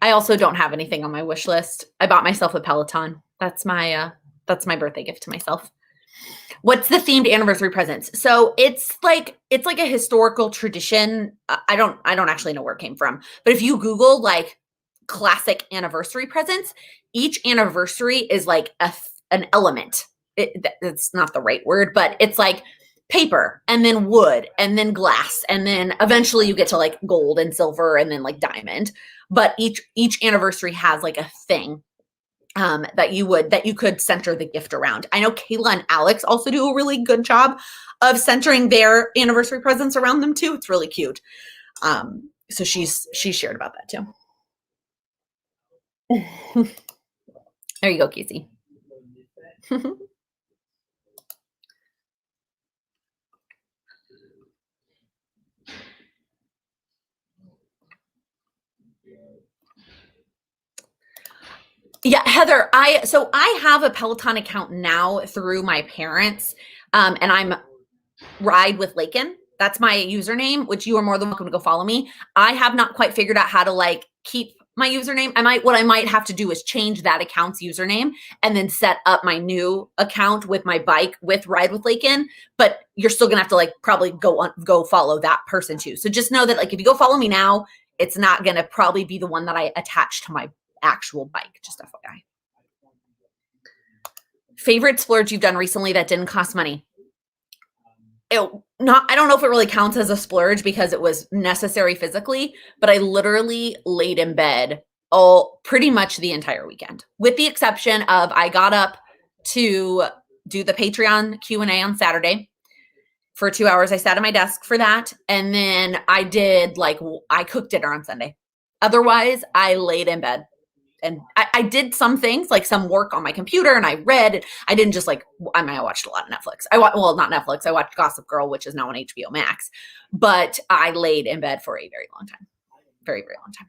I also don't have anything on my wish list. I bought myself a Peloton. That's my birthday gift to myself. What's the themed anniversary presents? So it's like a historical tradition. I don't actually know where it came from, but if you Google like classic anniversary presents, each anniversary is like an element. It's not the right word, but it's like paper and then wood and then glass. And then eventually you get to like gold and silver and then like diamond. But each anniversary has like a thing that you could center the gift around. I know Kayla and Alex also do a really good job of centering their anniversary presents around them too. It's really cute. So she shared about that too. There you go, Kasey. Yeah, Heather, I have a Peloton account now through my parents, and I'm Ride with Laken. That's my username, which you are more than welcome to go follow me. I have not quite figured out how to like keep my username. What I might have to do is change that account's username and then set up my new account with my bike with Ride with Laken. But you're still gonna have to like probably go follow that person too. So just know that like if you go follow me now, it's not gonna probably be the one that I attach to my actual bike. Just FYI. Favorite splurge you've done recently that didn't cost money? I don't know if it really counts as a splurge because it was necessary physically, but I literally laid in bed pretty much the entire weekend, with the exception of I got up to do the Patreon Q&A on Saturday for 2 hours. I sat at my desk for that. And then I cooked dinner on Sunday. Otherwise, I laid in bed. And I did some things, like some work on my computer, and I read. I didn't just I watched a lot of Netflix. Not Netflix. I watched Gossip Girl, which is now on HBO Max. But I laid in bed for a very long time. Very, very long time.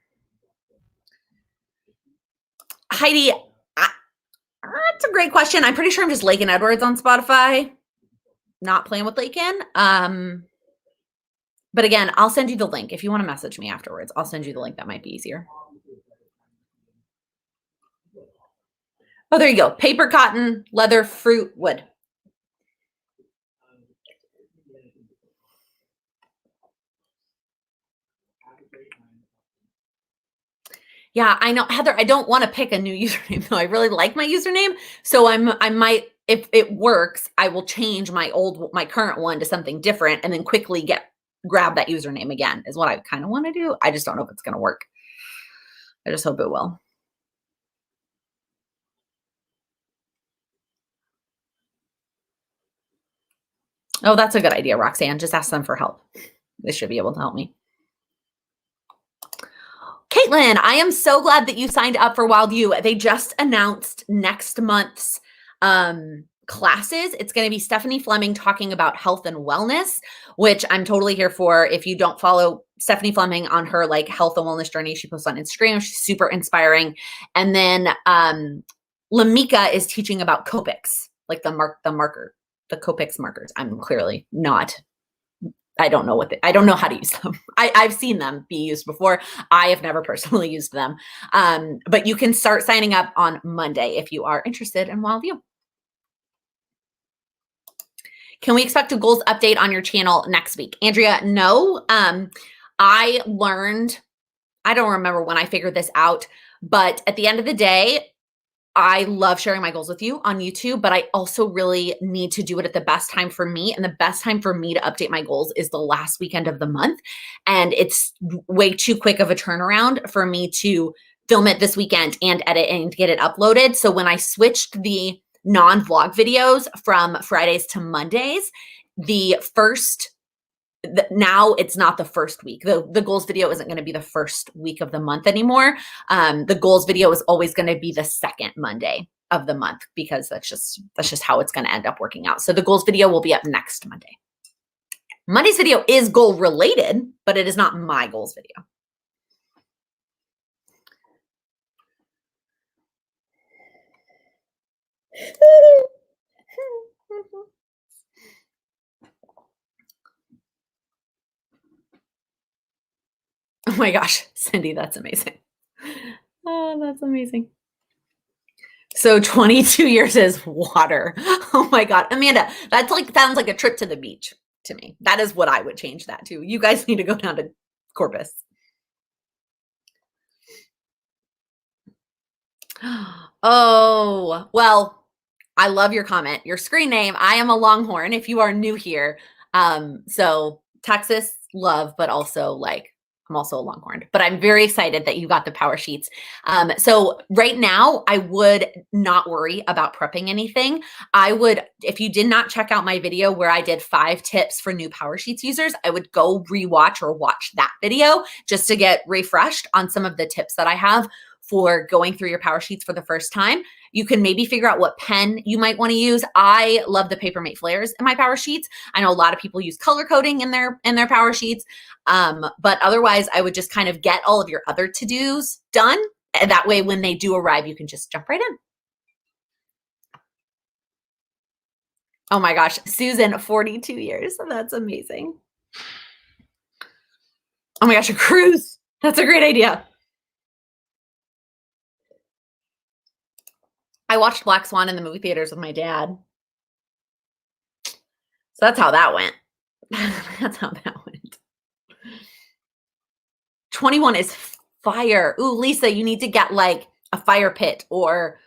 Heidi, that's a great question. I'm pretty sure I'm just Laken Edwards on Spotify, not PlanwithLaken. But again, I'll send you the link. If you want to message me afterwards, I'll send you the link. That might be easier. Oh, there you go. Paper, cotton, leather, fruit, wood. Yeah, I know, Heather, I don't want to pick a new username though. I really like my username. So I might, if it works, I will change my current one to something different and then quickly grab that username again is what I kind of want to do. I just don't know if it's going to work. I just hope it will. Oh, that's a good idea, Roxanne. Just ask them for help. They should be able to help me. Caitlin, I am so glad that you signed up for Wild You. They just announced next month's classes. It's going to be Stephanie Fleming talking about health and wellness, which I'm totally here for. If you don't follow Stephanie Fleming on her like health and wellness journey, she posts on Instagram. She's super inspiring. And then Lamika is teaching about Copics, like the Copics markers. I'm clearly not. I don't know I don't know how to use them. I've seen them be used before. I have never personally used them. But you can start signing up on Monday if you are interested in Wild You. Can we expect a goals update on your channel next week? Andrea, no. I don't remember when I figured this out, but at the end of the day, I love sharing my goals with you on YouTube, but I also really need to do it at the best time for me. And the best time for me to update my goals is the last weekend of the month. And it's way too quick of a turnaround for me to film it this weekend and edit and get it uploaded. So when I switched the non-vlog videos from Fridays to Mondays, now it's not the first week. The goals video isn't going to be the first week of the month anymore. The goals video is always going to be the second Monday of the month because that's just how it's going to end up working out. So the goals video will be up next Monday. Monday's video is goal related, but it is not my goals video. Oh my gosh, Cindy, that's amazing. Oh, that's amazing. So 22 years is water. Oh my God. Amanda, that's sounds like a trip to the beach to me. That is what I would change that to. You guys need to go down to Corpus. Oh, well, I love your comment. Your screen name, I am a Longhorn if you are new here. So Texas love, but also I'm also a Longhorn, but I'm very excited that you got the power sheets. So right now I would not worry about prepping anything. If you did not check out my video where I did 5 tips for new power sheets users, I would go rewatch or watch that video just to get refreshed on some of the tips that I have for going through your power sheets for the first time. You can maybe figure out what pen you might want to use. I love the Papermate flares in my power sheets. I know a lot of people use color coding in their power sheets. But otherwise I would just kind of get all of your other to-dos done. And that way, when they do arrive, you can just jump right in. Oh my gosh, Susan, 42 years. That's amazing. Oh my gosh, a cruise. That's a great idea. I watched Black Swan in the movie theaters with my dad. So that's how that went. That's how that went. 21 is fire. Ooh, Lisa, you need to get like a fire pit or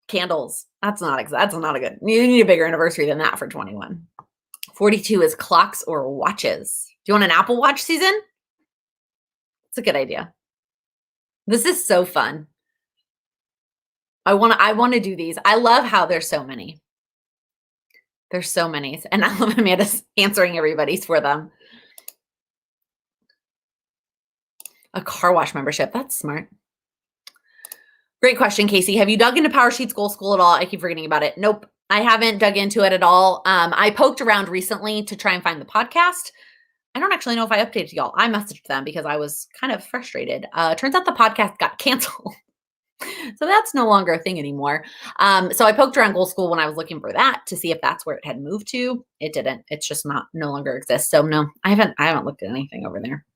candles. That's not a good. You need a bigger anniversary than that for 21. 42 is clocks or watches. Do you want an Apple Watch, Susan? It's a good idea. This is so fun. I want to do these. I love how there's so many. There's so many. And I love Amanda's answering everybody's for them. A car wash membership. That's smart. Great question, Kasey. Have you dug into Power Sheets Goal School at all? I keep forgetting about it. Nope. I haven't dug into it at all. I poked around recently to try and find the podcast. I don't actually know if I updated y'all. I messaged them because I was kind of frustrated. Turns out the podcast got canceled. So that's no longer a thing anymore. So I poked around Goal School when I was looking for that to see if that's where it had moved to. It didn't. It's just no longer exists. So no, I haven't looked at anything over there.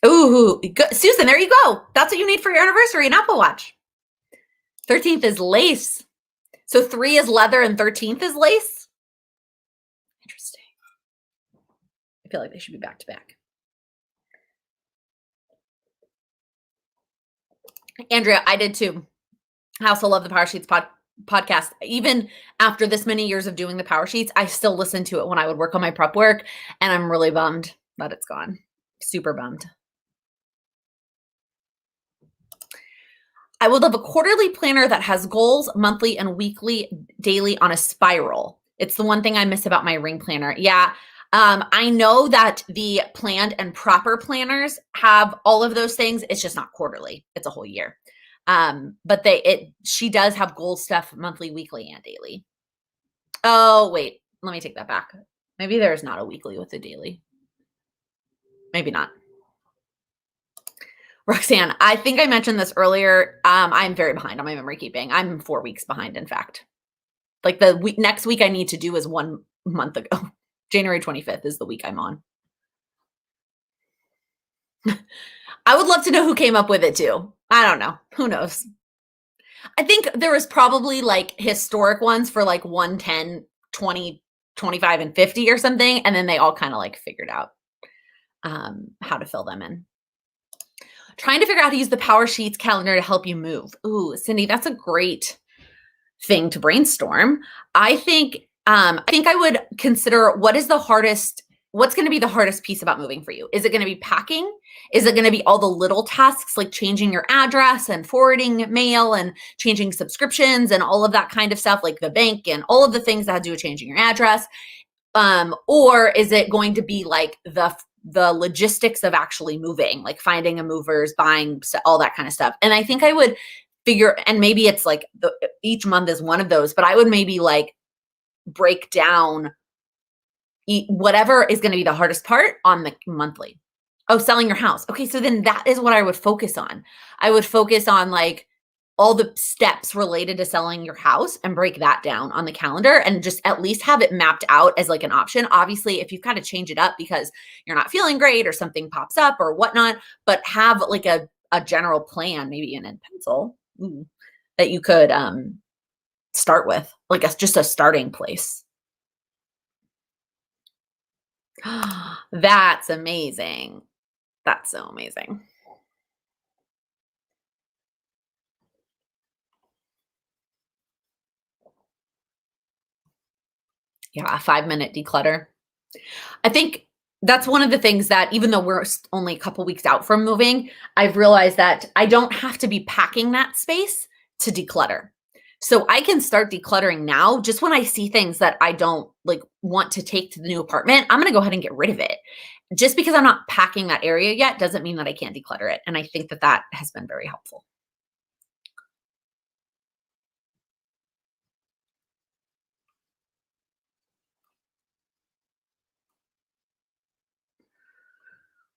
Ooh, good. Susan, there you go. That's what you need for your anniversary, an Apple Watch. 13th is lace. So 3 is leather and 13th is lace. Interesting. I feel like they should be back to back. Andrea, I did too. I also love the Power Sheets podcast. Even after this many years of doing the Power Sheets, I still listen to it when I would work on my prep work, and I'm really bummed that it's gone. Super bummed. I would love a quarterly planner that has goals, monthly and weekly, daily on a spiral. It's the one thing I miss about my ring planner. Yeah. I know that the planned and proper planners have all of those things. It's just not quarterly. It's a whole year. But she does have goal stuff monthly, weekly, and daily. Oh, wait, let me take that back. Maybe there's not a weekly with a daily. Maybe not. Roxanne, I think I mentioned this earlier. I'm very behind on my memory keeping. I'm 4 weeks behind, in fact. Like the next week I need to do is 1 month ago. January 25th is the week I'm on. I would love to know who came up with it too. I don't know. Who knows? I think there was probably like historic ones for like 1, 10, 20, 25, and 50 or something. And then they all kind of like figured out how to fill them in. Trying to figure out how to use the Power Sheets calendar to help you move. Ooh, Cindy, that's a great thing to brainstorm. I think I would consider what's going to be the hardest piece about moving for you? Is it going to be packing? Is it going to be all the little tasks like changing your address and forwarding mail and changing subscriptions and all of that kind of stuff, like the bank and all of the things that have to do with changing your address? Or is it going to be like the logistics of actually moving, like finding a movers, buying, all that kind of stuff? And I think I would figure, and maybe it's like each month is one of those, but I would maybe like break down whatever is going to be the hardest part on the monthly. Oh, selling your house. Okay, so then that is what I would focus on. I would focus on like all the steps related to selling your house and break that down on the calendar and just at least have it mapped out as like an option. Obviously, if you've got to change it up because you're not feeling great or something pops up or whatnot, but have like a general plan, maybe in pencil, that you could start with, like just a starting place. That's amazing. That's so amazing. Yeah, a 5-minute declutter. I think that's one of the things that even though we're only a couple weeks out from moving, I've realized that I don't have to be packing that space to declutter. So I can start decluttering now just when I see things that I don't like want to take to the new apartment. I'm going to go ahead and get rid of it. Just because I'm not packing that area yet doesn't mean that I can't declutter it. And I think that has been very helpful.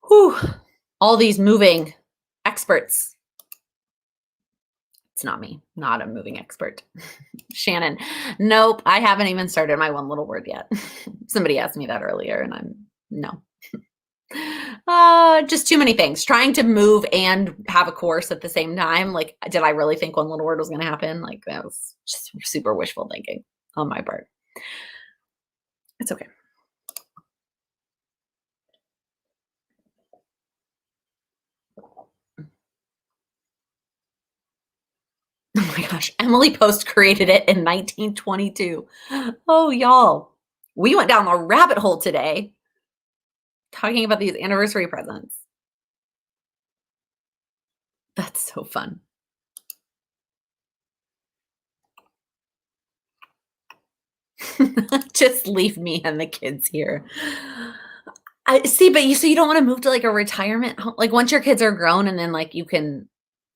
Whew, all these moving experts. It's not me, not a moving expert. Shannon, nope, I haven't even started my one little word yet. Somebody asked me that earlier and no. Just too many things. Trying to move and have a course at the same time. Like, did I really think one little word was going to happen? Like, that was just super wishful thinking on my part. It's okay. Oh my gosh, Emily Post created it in 1922. Oh, y'all. We went down a rabbit hole today talking about these anniversary presents. That's so fun. Just leave me and the kids here. I see, but you don't want to move to like a retirement home. Like once your kids are grown and then like you can,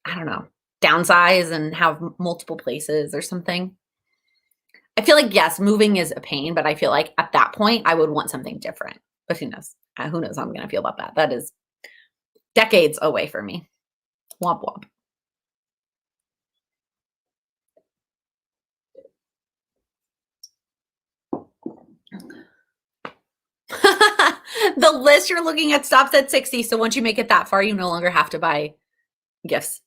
I don't know, downsize and have multiple places or something. I feel like, yes, moving is a pain, but I feel like at that point I would want something different. But who knows? Who knows how I'm going to feel about that? That is decades away for me. Womp womp. The list you're looking at stops at 60. So once you make it that far, you no longer have to buy gifts.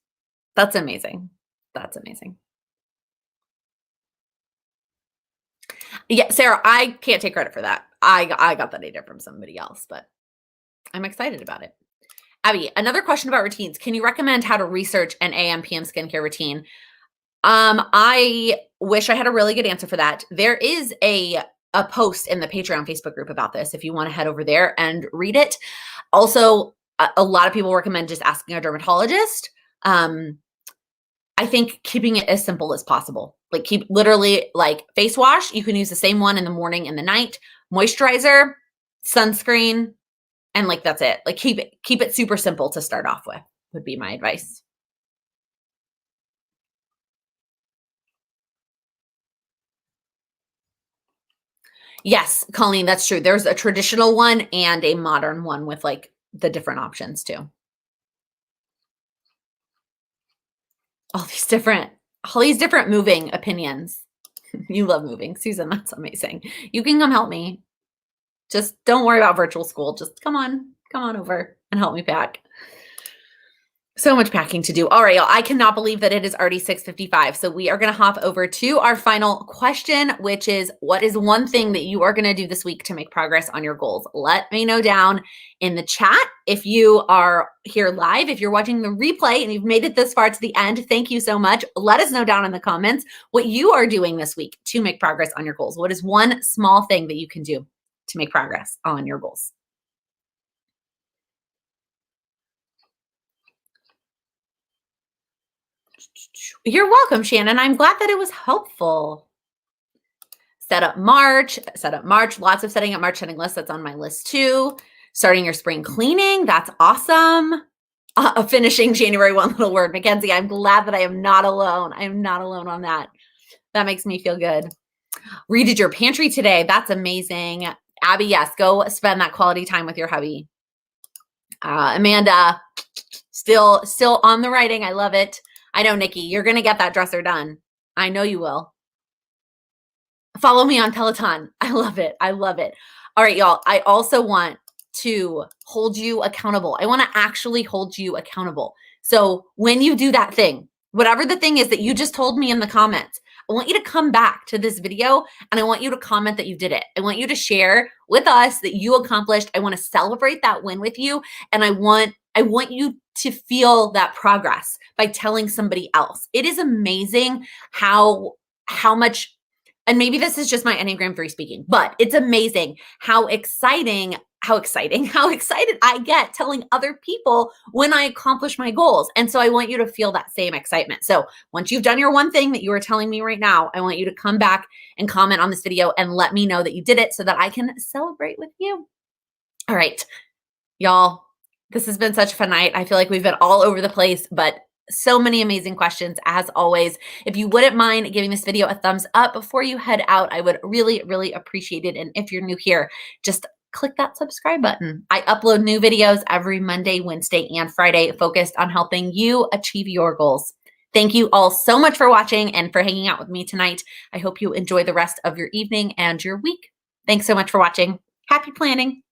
That's amazing. That's amazing. Yeah, Sarah, I can't take credit for that. I got that idea from somebody else, but I'm excited about it. Abby, another question about routines. Can you recommend how to research an AM PM skincare routine? I wish I had a really good answer for that. There is a post in the Patreon Facebook group about this if you want to head over there and read it. Also, a lot of people recommend just asking a dermatologist. I think keeping it as simple as possible. Like keep literally like face wash. You can use the same one in the morning and the night. Moisturizer, sunscreen, and like that's it. Like keep it super simple to start off with would be my advice. Yes, Colleen, that's true. There's a traditional one and a modern one with like the different options too. All these different moving opinions. You love moving, Susan. That's amazing. You can come help me. Just don't worry about virtual school. Just come on over and help me pack. So much packing to do. All right, y'all. I cannot believe that it is already 6:55. So we are going to hop over to our final question, which is, what is one thing that you are going to do this week to make progress on your goals? Let me know down in the chat. If you are here live, if you're watching the replay and you've made it this far to the end, thank you so much. Let us know down in the comments what you are doing this week to make progress on your goals. What is one small thing that you can do to make progress on your goals? You're welcome, Shannon. I'm glad that it was helpful. Set up March. Lots of setting up March setting lists. That's on my list too. Starting your spring cleaning. That's awesome. Finishing January, one little word. Mackenzie, I'm glad that I am not alone. I am not alone on that. That makes me feel good. Redid your pantry today. That's amazing. Abby, yes, go spend that quality time with your hubby. Amanda, still on the writing. I love it. I know, Nikki, you're going to get that dresser done. I know you will. Follow me on Peloton. I love it. I love it. All right, y'all. I also want to hold you accountable. I want to actually hold you accountable. So when you do that thing, whatever the thing is that you just told me in the comments, I want you to come back to this video and I want you to comment that you did it. I want you to share with us that you accomplished. I want to celebrate that win with you. And I want you to feel that progress by telling somebody else. It is amazing how much, and maybe this is just my Enneagram 3 speaking, but it's amazing how excited I get telling other people when I accomplish my goals. And so I want you to feel that same excitement. So once you've done your one thing that you are telling me right now, I want you to come back and comment on this video and let me know that you did it so that I can celebrate with you. All right, y'all, this has been such a fun night. I feel like we've been all over the place, but so many amazing questions as always. If you wouldn't mind giving this video a thumbs up before you head out, I would really, really appreciate it. And if you're new here, just click that subscribe button. I upload new videos every Monday, Wednesday, and Friday focused on helping you achieve your goals. Thank you all so much for watching and for hanging out with me tonight. I hope you enjoy the rest of your evening and your week. Thanks so much for watching. Happy planning.